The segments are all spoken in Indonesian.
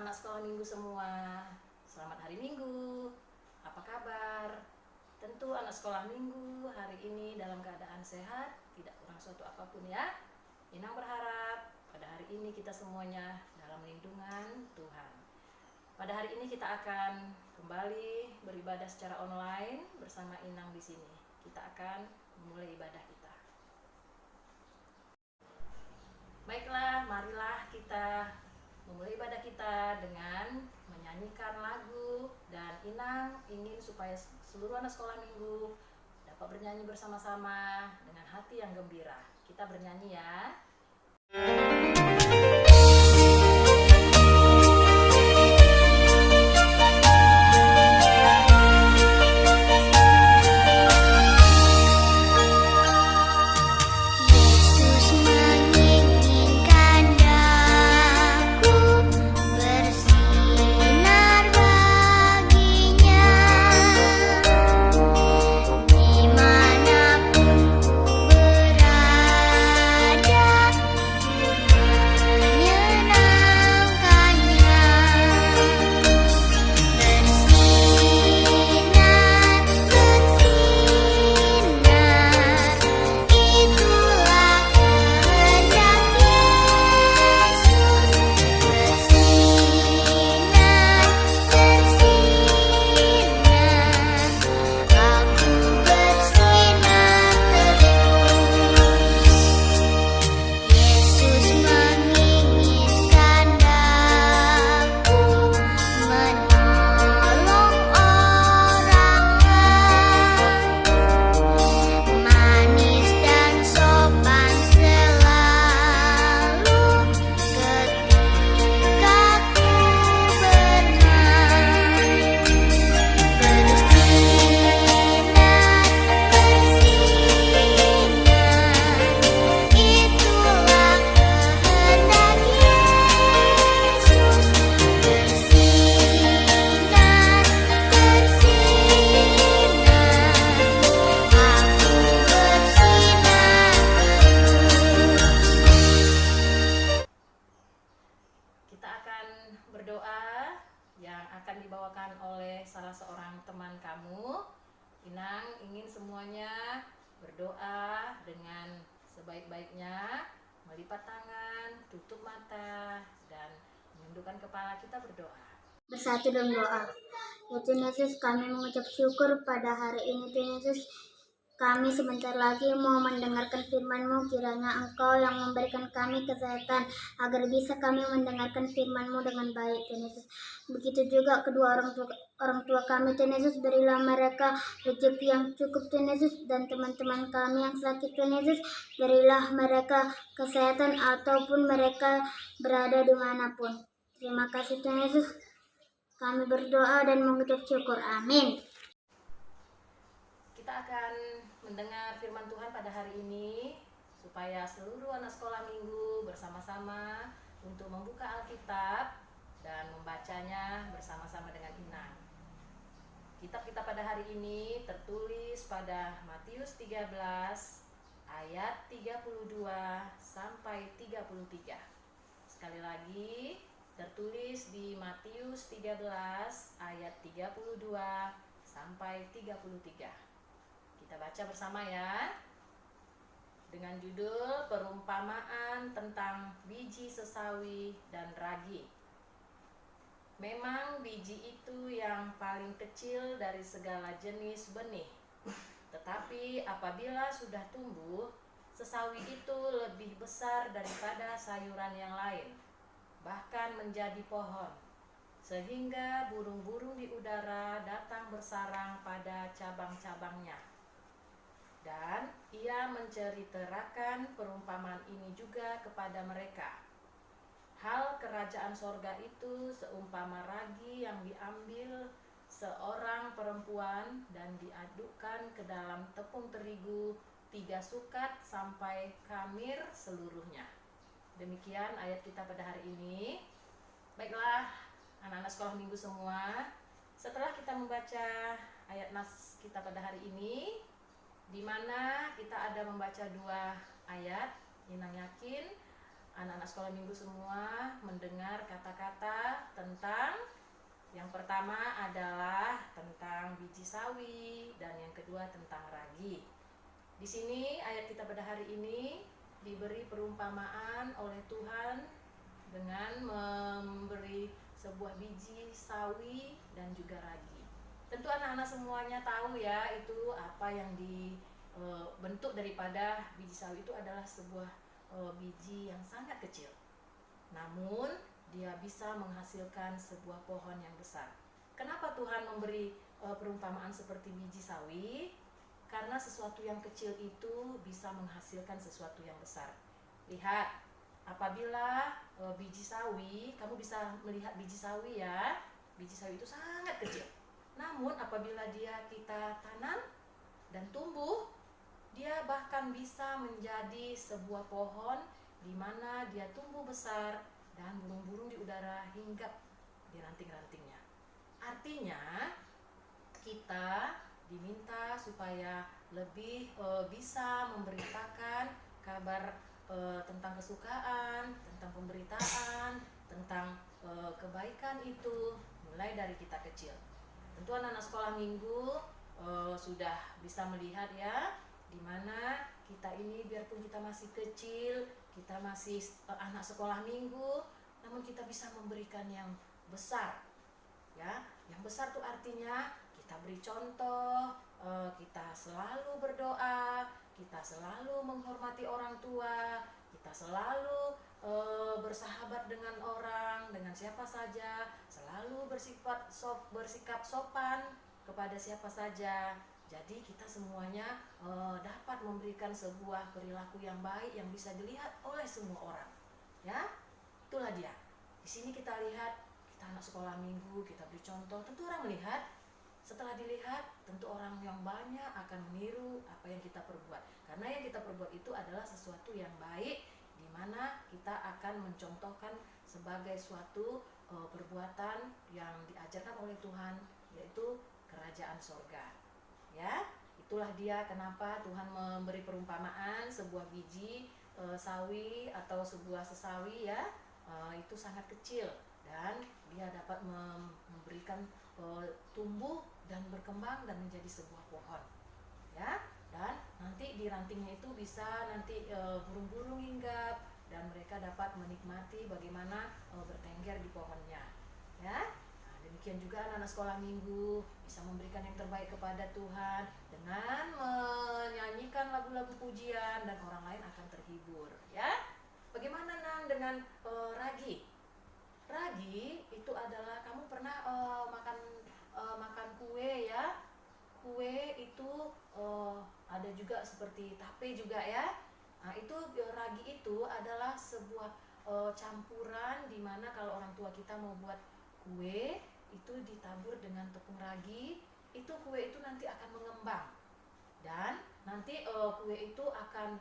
anak sekolah minggu semua. Selamat hari Minggu. Apa kabar? Tentu anak sekolah minggu hari ini dalam keadaan sehat, tidak kurang suatu apapun ya. Inang berharap pada hari ini kita semuanya dalam lindungan Tuhan. Pada hari ini kita akan kembali beribadah secara online bersama Inang di sini. Kita akan memulai ibadah kita. Baiklah, marilah kita memulai ibadah kita dengan menyanyikan lagu, dan Inang ingin supaya seluruh anak sekolah minggu dapat bernyanyi bersama-sama dengan hati yang gembira. Kita bernyanyi ya. Berdoa yang akan dibawakan oleh salah seorang teman kamu. Inang ingin semuanya berdoa dengan sebaik-baiknya, melipat tangan, tutup mata, dan menundukkan kepala. Kita berdoa bersatu dalam doa. Ya Tuhan Yesus, kami mengucap syukur pada hari ini Tuhan Yesus. Kami sebentar lagi mau mendengarkan firman-Mu, kiranya Engkau yang memberikan kami kesehatan agar bisa kami mendengarkan firman-Mu dengan baik Tuhan Yesus. Begitu juga kedua orang tua kami Tuhan Yesus, berilah mereka rezeki yang cukup Tuhan Yesus, dan teman-teman kami yang sakit Tuhan Yesus, berilah mereka kesehatan ataupun mereka berada dimanapun. Terima kasih Tuhan Yesus. Kami berdoa dan mengucap syukur. Amin. Kita akan mendengar firman Tuhan pada hari ini, supaya seluruh anak sekolah minggu bersama-sama untuk membuka Alkitab dan membacanya bersama-sama dengan Inang. Kitab kita pada hari ini tertulis pada Matius 13 ayat 32 sampai 33. Sekali lagi, tertulis di Matius 13 ayat 32 sampai 33. Kita baca bersama ya. Dengan judul perumpamaan tentang biji sesawi dan ragi. Memang biji itu yang paling kecil dari segala jenis benih. Tetapi apabila sudah tumbuh, sesawi itu lebih besar daripada sayuran yang lain, bahkan menjadi pohon, sehingga burung-burung di udara datang bersarang pada cabang-cabangnya. Dan ia menceritakan perumpamaan ini juga kepada mereka. Hal kerajaan sorga itu seumpama ragi yang diambil seorang perempuan dan diadukkan ke dalam tepung terigu 3 sukat sampai khamir seluruhnya. Demikian ayat kita pada hari ini. Baiklah, anak-anak sekolah minggu semua, setelah kita membaca ayat nas kita pada hari ini, di mana kita ada membaca 2 ayat, Inang yakin anak-anak sekolah minggu semua mendengar kata-kata tentang yang pertama adalah tentang biji sawi dan yang kedua tentang ragi. Di sini ayat kita pada hari ini diberi perumpamaan oleh Tuhan dengan memberi sebuah biji sawi dan juga ragi. Tentu anak-anak semuanya tahu ya itu apa yang dibentuk daripada biji sawi itu adalah sebuah biji yang sangat kecil. Namun dia bisa menghasilkan sebuah pohon yang besar. Kenapa Tuhan memberi perumpamaan seperti biji sawi? Karena sesuatu yang kecil itu bisa menghasilkan sesuatu yang besar. Lihat, apabila biji sawi, kamu bisa melihat biji sawi ya. Biji sawi itu sangat kecil. Namun apabila kita tanam dan tumbuh, dia bahkan bisa menjadi sebuah pohon di mana dia tumbuh besar dan burung-burung di udara hinggap di ranting-rantingnya. Artinya kita diminta supaya lebih bisa memberitakan kabar tentang kesukaan, tentang pemberitaan, tentang kebaikan itu mulai dari kita kecil. Tentu anak-anak sekolah minggu sudah bisa melihat ya, dimana kita ini biarpun kita masih kecil, kita masih anak sekolah minggu, namun kita bisa memberikan yang besar ya. Yang besar tuh artinya kita beri contoh, kita selalu berdoa, kita selalu menghormati orang tua, kita selalu bersahabat dengan orang, dengan siapa saja, selalu bersikap sopan kepada siapa saja. Jadi kita semuanya dapat memberikan sebuah perilaku yang baik yang bisa dilihat oleh semua orang. Ya, itulah dia. Di sini kita lihat, kita anak sekolah minggu, kita beri contoh, tentu orang melihat. Setelah dilihat, tentu orang yang banyak akan meniru apa yang kita perbuat. Karena yang kita perbuat itu adalah sesuatu yang baik, di mana kita akan mencontohkan sebagai suatu perbuatan yang diajarkan oleh Tuhan, yaitu kerajaan sorga. Ya, itulah dia kenapa Tuhan memberi perumpamaan sebuah biji sawi atau sebuah sesawi ya, itu sangat kecil dan dia dapat memberikan tumbuh dan berkembang dan menjadi sebuah pohon ya. Dan nanti di rantingnya itu bisa nanti burung-burung hinggap dan mereka dapat menikmati bagaimana bertengger di pohonnya ya. Nah, demikian juga anak-anak sekolah minggu bisa memberikan yang terbaik kepada Tuhan dengan menyanyikan lagu-lagu pujian dan orang lain akan terhibur ya. Bagaimana Nang dengan ragi? Ragi itu adalah, kamu pernah makan kue ya. Kue itu ada juga seperti tape juga ya. Nah, itu ragi itu adalah sebuah campuran di mana kalau orang tua kita mau buat kue itu ditabur dengan tepung ragi, itu kue itu nanti akan mengembang. Dan nanti kue itu akan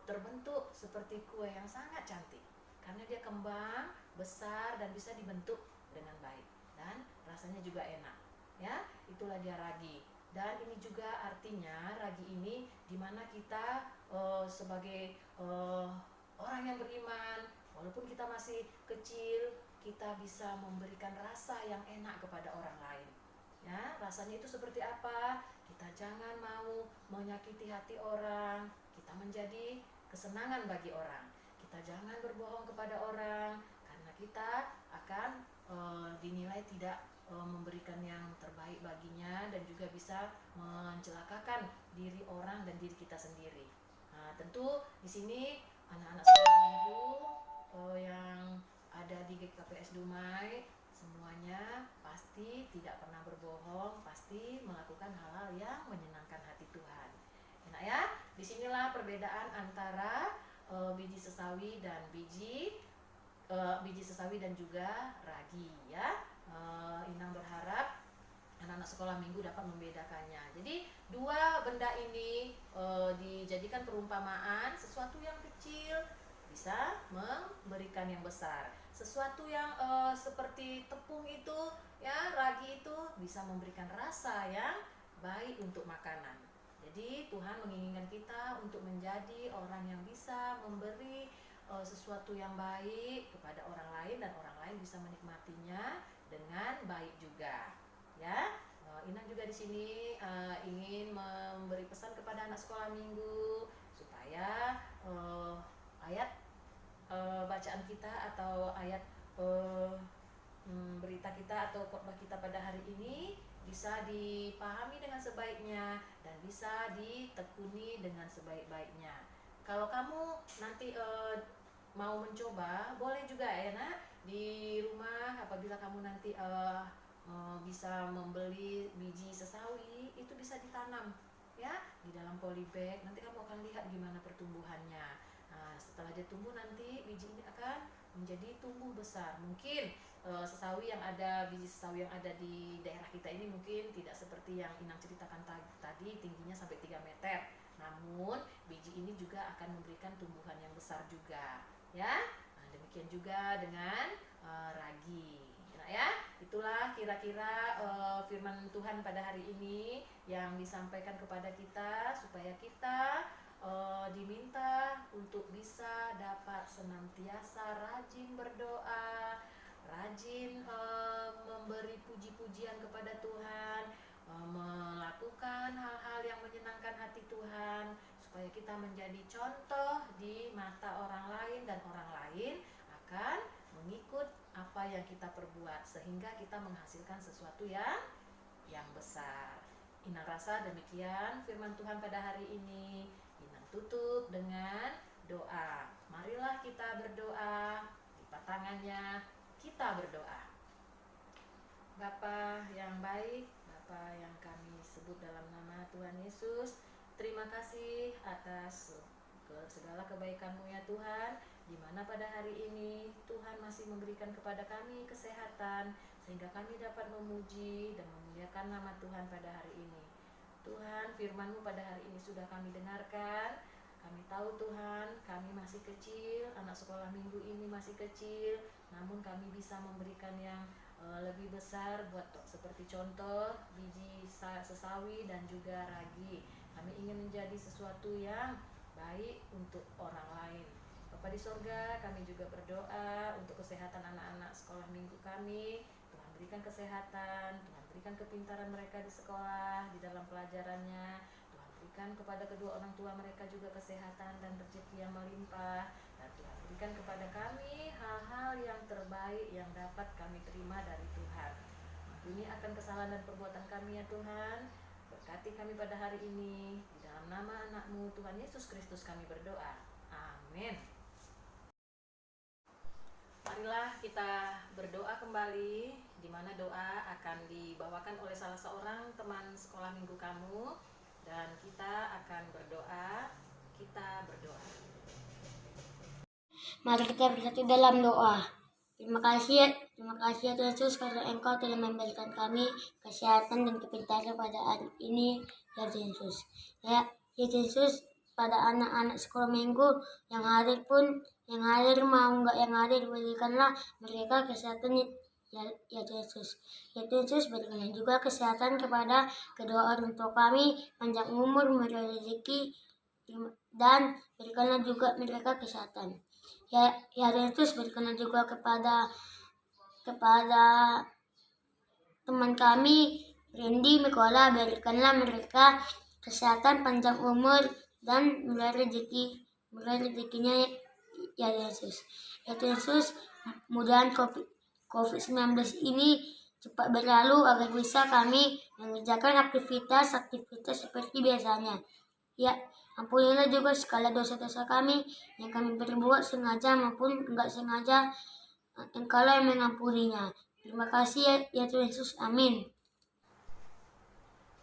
terbentuk seperti kue yang sangat cantik karena dia kembang, besar dan bisa dibentuk dengan baik dan rasanya juga enak ya. Itulah dia ragi. Dan ini juga artinya ragi ini dimana kita sebagai orang yang beriman, walaupun kita masih kecil, kita bisa memberikan rasa yang enak kepada orang lain ya. Rasanya itu seperti apa? Kita jangan mau menyakiti hati orang, kita menjadi kesenangan bagi orang. Kita jangan berbohong kepada orang karena kita akan dinilai tidak memberikan yang terbaik baginya dan juga bisa mencelakakan diri orang dan diri kita sendiri. Nah, tentu di sini anak-anak sekolah minggu yang ada di GKPS Dumai semuanya pasti tidak pernah berbohong, pasti melakukan hal-hal yang menyenangkan hati Tuhan. Enak ya? Disinilah perbedaan antara biji sesawi dan biji sesawi dan juga ragi ya. Inang berharap anak-anak sekolah minggu dapat membedakannya. Jadi dua benda ini dijadikan perumpamaan, sesuatu yang kecil bisa memberikan yang besar. Sesuatu yang seperti tepung itu ya, ragi itu bisa memberikan rasa yang baik untuk makanan. Jadi Tuhan menginginkan kita untuk menjadi orang yang bisa memberi sesuatu yang baik kepada orang lain dan orang lain bisa menikmatinya dengan baik juga. Ya, Inang juga di sini ingin memberi pesan kepada anak sekolah minggu supaya ayat bacaan kita atau ayat berita kita atau khotbah kita pada hari ini bisa dipahami dengan sebaiknya dan bisa ditekuni dengan sebaik-baiknya. Kalau kamu nanti mau mencoba, boleh juga ya nak, di rumah apabila kamu nanti bisa membeli biji sesawi, itu bisa ditanam ya di dalam polybag. Nanti kamu akan lihat gimana pertumbuhannya. Nah, setelah dia tumbuh nanti biji ini akan menjadi tumbuh besar. Mungkin biji sesawi yang ada di daerah kita ini mungkin tidak seperti yang Inang ceritakan tadi, tingginya sampai 3 meter. Namun biji ini juga akan memberikan tumbuhan yang besar juga, ya. Nah, demikian juga dengan ragi. Nah, ya, itulah kira-kira firman Tuhan pada hari ini yang disampaikan kepada kita supaya kita diminta untuk bisa dapat senantiasa rajin berdoa, rajin memberi puji-pujian kepada Tuhan, melakukan hal-hal yang menyenangkan hati Tuhan, supaya kita menjadi contoh di mata orang lain dan orang lain akan mengikut apa yang kita perbuat sehingga kita menghasilkan sesuatu yang besar. Inang rasa demikian firman Tuhan pada hari ini. Inang tutup dengan doa. Marilah kita berdoa, lipat tangannya, kita berdoa. Bapa yang baik, Bapa yang kami sebut dalam nama Tuhan Yesus, terima kasih atas segala kebaikan-Mu ya Tuhan, di mana pada hari ini Tuhan masih memberikan kepada kami kesehatan sehingga kami dapat memuji dan memuliakan nama Tuhan pada hari ini. Tuhan, firman-Mu pada hari ini sudah kami dengarkan. Kami tahu Tuhan, kami masih kecil, anak sekolah minggu ini masih kecil, namun kami bisa memberikan yang lebih besar buat seperti contoh biji sesawi dan juga ragi. Kami ingin menjadi sesuatu yang baik untuk orang lain. Bapa di sorga, kami juga berdoa untuk kesehatan anak-anak sekolah minggu kami. Tuhan berikan kesehatan, Tuhan berikan kepintaran mereka di sekolah, di dalam pelajarannya. Tuhan berikan kepada kedua orang tua mereka juga kesehatan dan rezeki yang melimpah. Dan Tuhan berikan kepada kami hal-hal yang terbaik yang dapat kami terima dari Tuhan. Ampuni akan kesalahan dan perbuatan kami ya Tuhan. Berkati kami pada hari ini. Di dalam nama anak-Mu Tuhan Yesus Kristus kami berdoa. Amin. Marilah kita berdoa kembali, di mana doa akan dibawakan oleh salah seorang teman sekolah minggu kamu, dan kita akan berdoa. Kita berdoa. Mari kita bersatu dalam doa. Terima kasih ya Tuhan Yesus, karena Engkau telah memberikan kami kesehatan dan kepintaran pada hari ini ya Tuhan Yesus. Ya Tuhan Yesus, pada anak-anak sekolah minggu yang hadir mau enggak yang hadir, berikanlah mereka kesehatan ya Tuhan Yesus. Ya Tuhan Yesus, berikanlah juga kesehatan kepada kedua orang tua kami, panjang umur, murah rezeki, dan berikanlah juga mereka kesehatan. Ya Tuhan Yesus, berikanlah juga kepada teman kami Randy, Mikola, berikanlah mereka kesehatan, panjang umur, dan murah rezekinya ya Yesus. Ya Tuhan Yesus, mudahan COVID-19 ini cepat berlalu agar bisa kami mengerjakan aktivitas seperti biasanya. Ya, ampunilah juga segala dosa-dosa kami yang kami berbuat sengaja maupun enggak sengaja. Engkaulah yang mengampuninya. Terima kasih ya Tuhan Yesus. Amin.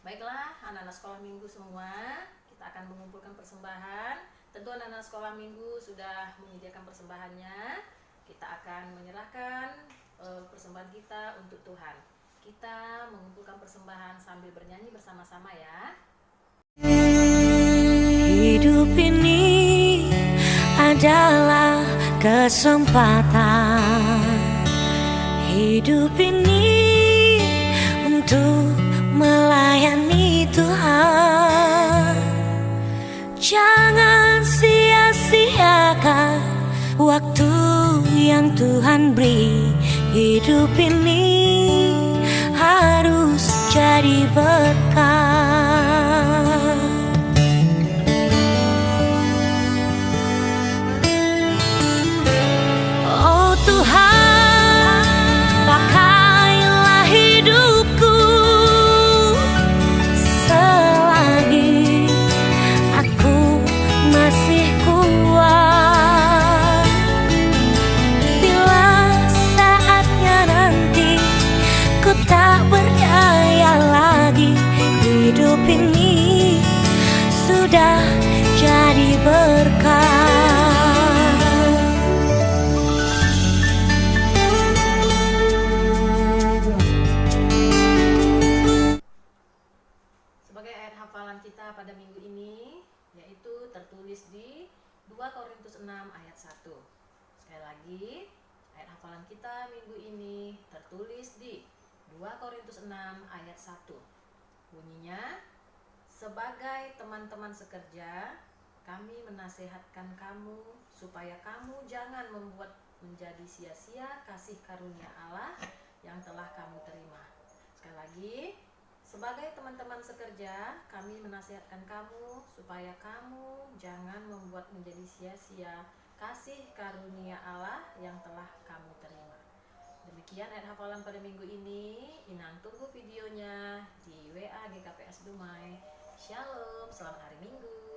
Baiklah, anak-anak sekolah minggu semua, kita akan mengumpulkan persembahan. Tentu anak-anak sekolah minggu sudah menyediakan persembahannya. Kita akan menyerahkan persembahan kita untuk Tuhan. Kita mengumpulkan persembahan sambil bernyanyi bersama-sama ya. Hidup ini adalah kesempatan. Hidup ini untuk melayani Tuhan. Jangan sia-siakan waktu yang Tuhan beri. Hidup ini harus jadi berkah. Oh Tuhan, pakailah hidupku selagi aku masih kuat. Bila saatnya nanti ku tak berdaya lagi, hidup ini sudah jadi berkah. Sebagai ayat hafalan kita pada minggu ini, yaitu tertulis di 2 Korintus 6 ayat 1. Sekali lagi, ayat hafalan kita minggu ini tertulis di 2 Korintus 6 ayat 1. Bunyinya, sebagai teman-teman sekerja, kami menasihatkan kamu supaya kamu jangan membuat menjadi sia-sia kasih karunia Allah yang telah kamu terima. Sekali lagi, sebagai teman-teman sekerja, kami menasihatkan kamu supaya kamu jangan membuat menjadi sia-sia kasih karunia Allah yang telah kamu terima. Demikian ayat hafalan pada minggu ini. Inang tunggu videonya di WA GKPS Dumai. Shalom, selamat hari Minggu.